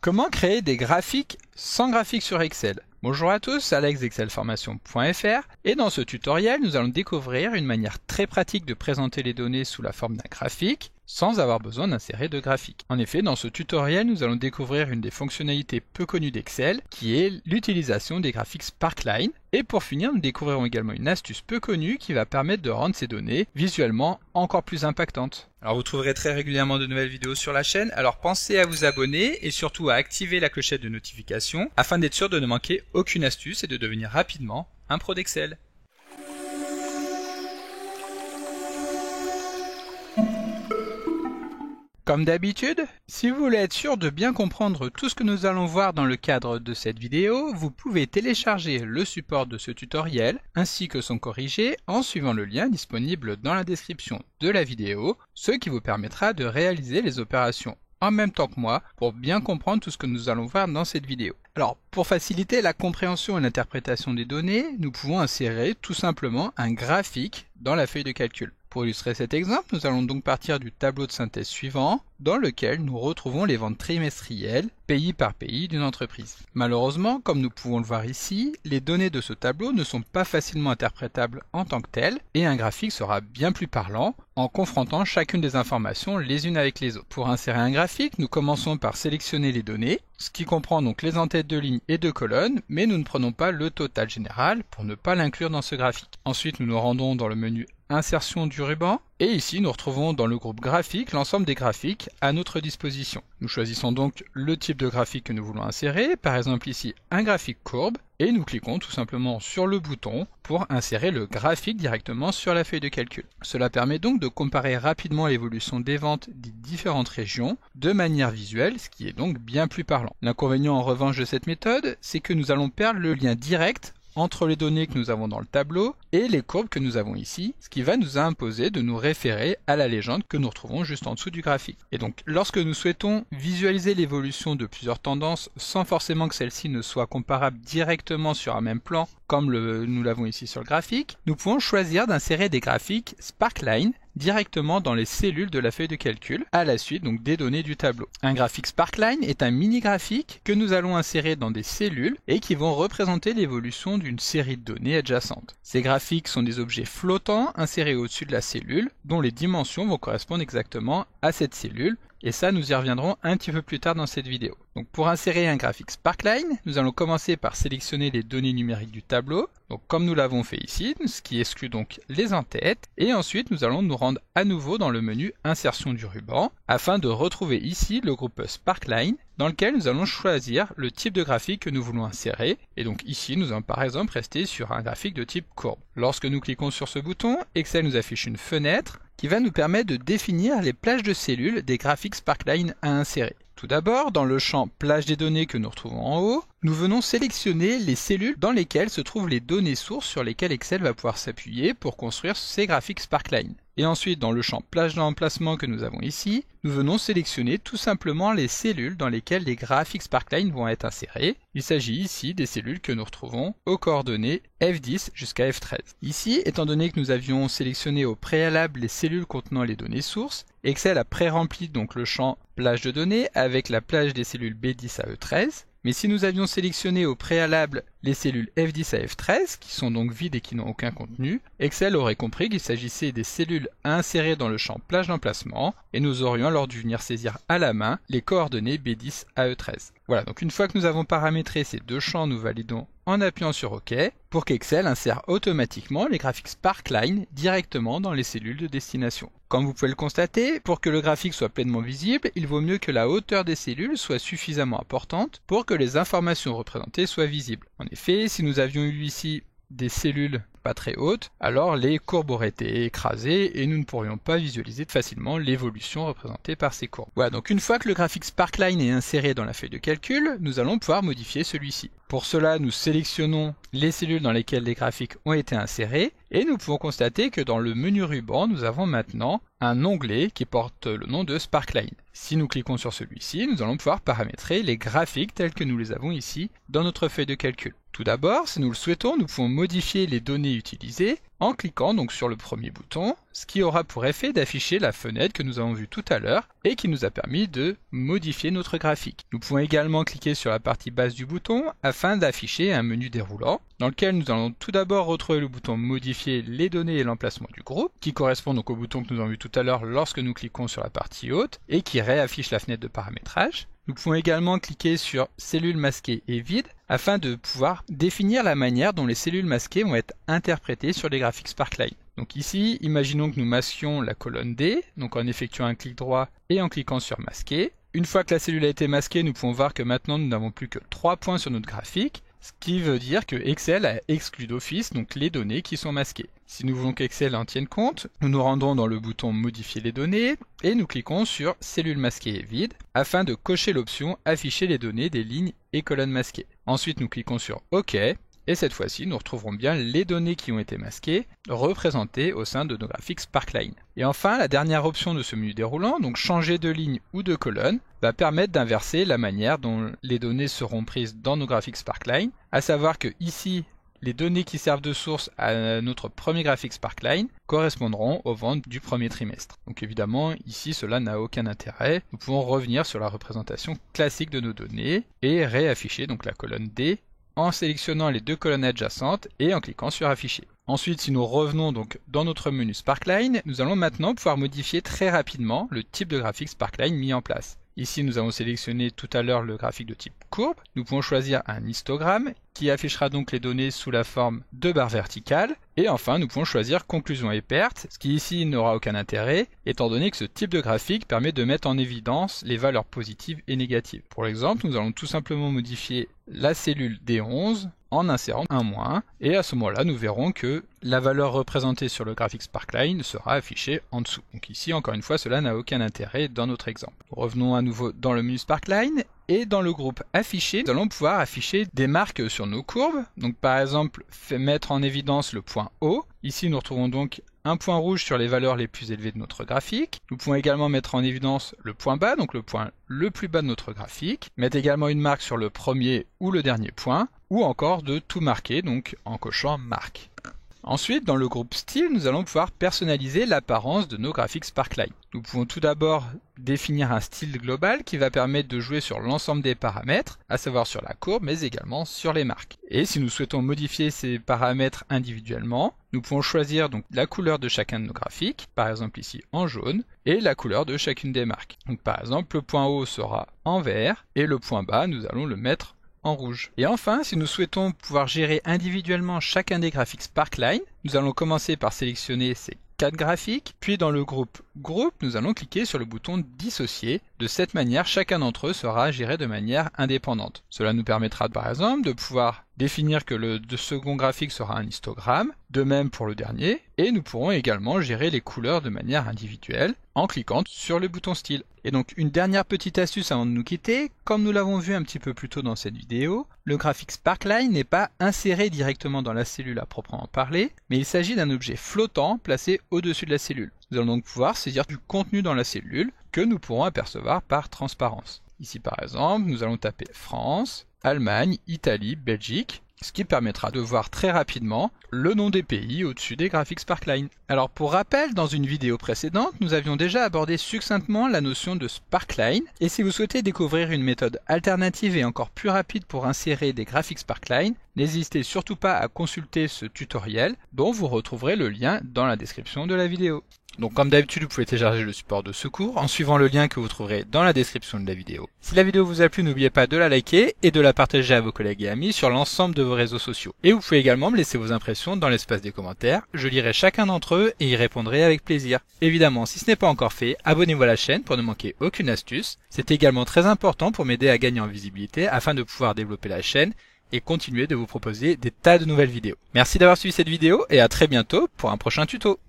Comment créer des graphiques sans graphique sur Excel? Bonjour à tous, Alex d'excelformation.fr et dans ce tutoriel, nous allons découvrir une manière très pratique de présenter les données sous la forme d'un graphique sans avoir besoin d'insérer de graphique. En effet, dans ce tutoriel, nous allons découvrir une des fonctionnalités peu connues d'Excel qui est l'utilisation des graphiques Sparkline. Et pour finir, nous découvrirons également une astuce peu connue qui va permettre de rendre ces données visuellement encore plus impactantes. Alors vous trouverez très régulièrement de nouvelles vidéos sur la chaîne, alors pensez à vous abonner et surtout à activer la clochette de notification afin d'être sûr de ne manquer aucune astuce et de devenir rapidement un pro d'Excel. Comme d'habitude, si vous voulez être sûr de bien comprendre tout ce que nous allons voir dans le cadre de cette vidéo, vous pouvez télécharger le support de ce tutoriel ainsi que son corrigé en suivant le lien disponible dans la description de la vidéo, ce qui vous permettra de réaliser les opérations en même temps que moi pour bien comprendre tout ce que nous allons voir dans cette vidéo. Alors, pour faciliter la compréhension et l'interprétation des données, nous pouvons insérer tout simplement un graphique dans la feuille de calcul. Pour illustrer cet exemple, nous allons donc partir du tableau de synthèse suivant, dans lequel nous retrouvons les ventes trimestrielles, pays par pays d'une entreprise. Malheureusement, comme nous pouvons le voir ici, les données de ce tableau ne sont pas facilement interprétables en tant que telles, et un graphique sera bien plus parlant en confrontant chacune des informations les unes avec les autres. Pour insérer un graphique, nous commençons par sélectionner les données, ce qui comprend donc les en-têtes de lignes et de colonnes, mais nous ne prenons pas le total général pour ne pas l'inclure dans ce graphique. Ensuite, nous nous rendons dans le menu Insertion du ruban, et ici nous retrouvons dans le groupe graphique l'ensemble des graphiques à notre disposition. Nous choisissons donc le type de graphique que nous voulons insérer, par exemple ici un graphique courbe, et nous cliquons tout simplement sur le bouton pour insérer le graphique directement sur la feuille de calcul. Cela permet donc de comparer rapidement l'évolution des ventes des différentes régions de manière visuelle, ce qui est donc bien plus parlant. L'inconvénient en revanche de cette méthode, c'est que nous allons perdre le lien direct entre les données que nous avons dans le tableau et les courbes que nous avons ici, ce qui va nous imposer de nous référer à la légende que nous retrouvons juste en dessous du graphique. Et donc, lorsque nous souhaitons visualiser l'évolution de plusieurs tendances sans forcément que celles-ci ne soient comparables directement sur un même plan, comme nous l'avons ici sur le graphique, nous pouvons choisir d'insérer des graphiques Sparkline directement dans les cellules de la feuille de calcul à la suite donc des données du tableau. Un graphique Sparkline est un mini graphique que nous allons insérer dans des cellules et qui vont représenter l'évolution d'une série de données adjacentes. Ces graphiques sont des objets flottants insérés au-dessus de la cellule dont les dimensions vont correspondre exactement à cette cellule. Et ça, nous y reviendrons un petit peu plus tard dans cette vidéo. Donc pour insérer un graphique Sparkline, nous allons commencer par sélectionner les données numériques du tableau, donc comme nous l'avons fait ici, ce qui exclut donc les en-têtes, et ensuite nous allons nous rendre à nouveau dans le menu Insertion du ruban, afin de retrouver ici le groupe Sparkline, dans lequel nous allons choisir le type de graphique que nous voulons insérer, et donc ici nous allons par exemple rester sur un graphique de type courbe. Lorsque nous cliquons sur ce bouton, Excel nous affiche une fenêtre, qui va nous permettre de définir les plages de cellules des graphiques Sparkline à insérer. Tout d'abord, dans le champ plage des données que nous retrouvons en haut, nous venons sélectionner les cellules dans lesquelles se trouvent les données sources sur lesquelles Excel va pouvoir s'appuyer pour construire ces graphiques Sparkline. Et ensuite, dans le champ plage d'emplacement que nous avons ici, nous venons sélectionner tout simplement les cellules dans lesquelles les graphiques Sparkline vont être insérés. Il s'agit ici des cellules que nous retrouvons aux coordonnées F10 jusqu'à F13. Ici, étant donné que nous avions sélectionné au préalable les cellules contenant les données sources, Excel a pré-rempli donc le champ plage de données avec la plage des cellules B10 à E13. Mais si nous avions sélectionné au préalable les cellules F10 à F13, qui sont donc vides et qui n'ont aucun contenu, Excel aurait compris qu'il s'agissait des cellules à insérer dans le champ plage d'emplacement, et nous aurions alors dû venir saisir à la main les coordonnées B10 à E13. Voilà, donc une fois que nous avons paramétré ces deux champs, nous validons en appuyant sur OK, pour qu'Excel insère automatiquement les graphiques Sparkline directement dans les cellules de destination. Comme vous pouvez le constater, pour que le graphique soit pleinement visible, il vaut mieux que la hauteur des cellules soit suffisamment importante pour que les informations représentées soient visibles. En effet, si nous avions eu ici des cellules pas très hautes, alors les courbes auraient été écrasées et nous ne pourrions pas visualiser facilement l'évolution représentée par ces courbes. Voilà, donc une fois que le graphique Sparkline est inséré dans la feuille de calcul, nous allons pouvoir modifier celui-ci. Pour cela, nous sélectionnons les cellules dans lesquelles les graphiques ont été insérés et nous pouvons constater que dans le menu ruban, nous avons maintenant un onglet qui porte le nom de Sparkline. Si nous cliquons sur celui-ci, nous allons pouvoir paramétrer les graphiques tels que nous les avons ici dans notre feuille de calcul. Tout d'abord, si nous le souhaitons, nous pouvons modifier les données utilisées en cliquant donc sur le premier bouton, ce qui aura pour effet d'afficher la fenêtre que nous avons vue tout à l'heure et qui nous a permis de modifier notre graphique. Nous pouvons également cliquer sur la partie basse du bouton afin d'afficher un menu déroulant dans lequel nous allons tout d'abord retrouver le bouton modifier les données et l'emplacement du groupe qui correspond donc au bouton que nous avons vu tout à l'heure lorsque nous cliquons sur la partie haute et qui réaffiche la fenêtre de paramétrage. Nous pouvons également cliquer sur cellules masquées et vides afin de pouvoir définir la manière dont les cellules masquées vont être interprétées sur les graphiques Sparkline. Donc ici, imaginons que nous masquions la colonne D, donc en effectuant un clic droit et en cliquant sur masquer. Une fois que la cellule a été masquée, nous pouvons voir que maintenant nous n'avons plus que 3 points sur notre graphique, ce qui veut dire que Excel a exclu d'office donc les données qui sont masquées. Si nous voulons qu'Excel en tienne compte, nous nous rendons dans le bouton modifier les données et nous cliquons sur cellules masquées et vides afin de cocher l'option afficher les données des lignes et colonnes masquées. Ensuite nous cliquons sur OK. Et cette fois-ci, nous retrouverons bien les données qui ont été masquées, représentées au sein de nos graphiques Sparkline. Et enfin, la dernière option de ce menu déroulant, donc changer de ligne ou de colonne, va permettre d'inverser la manière dont les données seront prises dans nos graphiques Sparkline, à savoir que ici, les données qui servent de source à notre premier graphique Sparkline correspondront aux ventes du premier trimestre. Donc évidemment, ici, cela n'a aucun intérêt. Nous pouvons revenir sur la représentation classique de nos données et réafficher donc la colonne D en sélectionnant les deux colonnes adjacentes et en cliquant sur afficher. Ensuite, si nous revenons donc dans notre menu Sparkline, nous allons maintenant pouvoir modifier très rapidement le type de graphique Sparkline mis en place. Ici, nous avons sélectionné tout à l'heure le graphique de type courbe. Nous pouvons choisir un histogramme qui affichera donc les données sous la forme de barres verticales. Et enfin, nous pouvons choisir conclusion et perte, ce qui ici n'aura aucun intérêt, étant donné que ce type de graphique permet de mettre en évidence les valeurs positives et négatives. Pour l'exemple, nous allons tout simplement modifier la cellule D11 en insérant un moins, et à ce moment-là, nous verrons que la valeur représentée sur le graphique Sparkline sera affichée en dessous. Donc ici, encore une fois, cela n'a aucun intérêt dans notre exemple. Revenons à nouveau dans le menu Sparkline, et dans le groupe afficher, nous allons pouvoir afficher des marques sur nos courbes. Donc par exemple, mettre en évidence le point haut. Ici, nous retrouvons donc un point rouge sur les valeurs les plus élevées de notre graphique. Nous pouvons également mettre en évidence le point bas, donc le point le plus bas de notre graphique. Mettre également une marque sur le premier ou le dernier point, ou encore de tout marquer, donc en cochant marque. Ensuite, dans le groupe style, nous allons pouvoir personnaliser l'apparence de nos graphiques Sparkline. Nous pouvons tout d'abord définir un style global qui va permettre de jouer sur l'ensemble des paramètres, à savoir sur la courbe, mais également sur les marques. Et si nous souhaitons modifier ces paramètres individuellement, nous pouvons choisir donc la couleur de chacun de nos graphiques, par exemple ici en jaune, et la couleur de chacune des marques. Donc par exemple, le point haut sera en vert, et le point bas, nous allons le mettre en rouge. Et enfin, si nous souhaitons pouvoir gérer individuellement chacun des graphiques Sparkline, nous allons commencer par sélectionner ces 4 graphiques, puis dans le groupe Groupe, nous allons cliquer sur le bouton Dissocier. De cette manière, chacun d'entre eux sera géré de manière indépendante. Cela nous permettra par exemple de pouvoir définir que le second graphique sera un histogramme, de même pour le dernier, et nous pourrons également gérer les couleurs de manière individuelle en cliquant sur le bouton style. Et donc une dernière petite astuce avant de nous quitter, comme nous l'avons vu un petit peu plus tôt dans cette vidéo, le graphique Sparkline n'est pas inséré directement dans la cellule à proprement parler, mais il s'agit d'un objet flottant placé au-dessus de la cellule. Nous allons donc pouvoir saisir du contenu dans la cellule que nous pourrons apercevoir par transparence. Ici par exemple, nous allons taper France, Allemagne, Italie, Belgique, ce qui permettra de voir très rapidement le nom des pays au-dessus des graphiques Sparkline. Alors pour rappel, dans une vidéo précédente, nous avions déjà abordé succinctement la notion de Sparkline, et si vous souhaitez découvrir une méthode alternative et encore plus rapide pour insérer des graphiques Sparkline, n'hésitez surtout pas à consulter ce tutoriel, dont vous retrouverez le lien dans la description de la vidéo. Donc comme d'habitude, vous pouvez télécharger le support de secours en suivant le lien que vous trouverez dans la description de la vidéo. Si la vidéo vous a plu, n'oubliez pas de la liker et de la partager à vos collègues et amis sur l'ensemble de vos réseaux sociaux. Et vous pouvez également me laisser vos impressions dans l'espace des commentaires, je lirai chacun d'entre eux et y répondrai avec plaisir. Évidemment, si ce n'est pas encore fait, abonnez-vous à la chaîne pour ne manquer aucune astuce. C'est également très important pour m'aider à gagner en visibilité afin de pouvoir développer la chaîne et continuer de vous proposer des tas de nouvelles vidéos. Merci d'avoir suivi cette vidéo et à très bientôt pour un prochain tuto.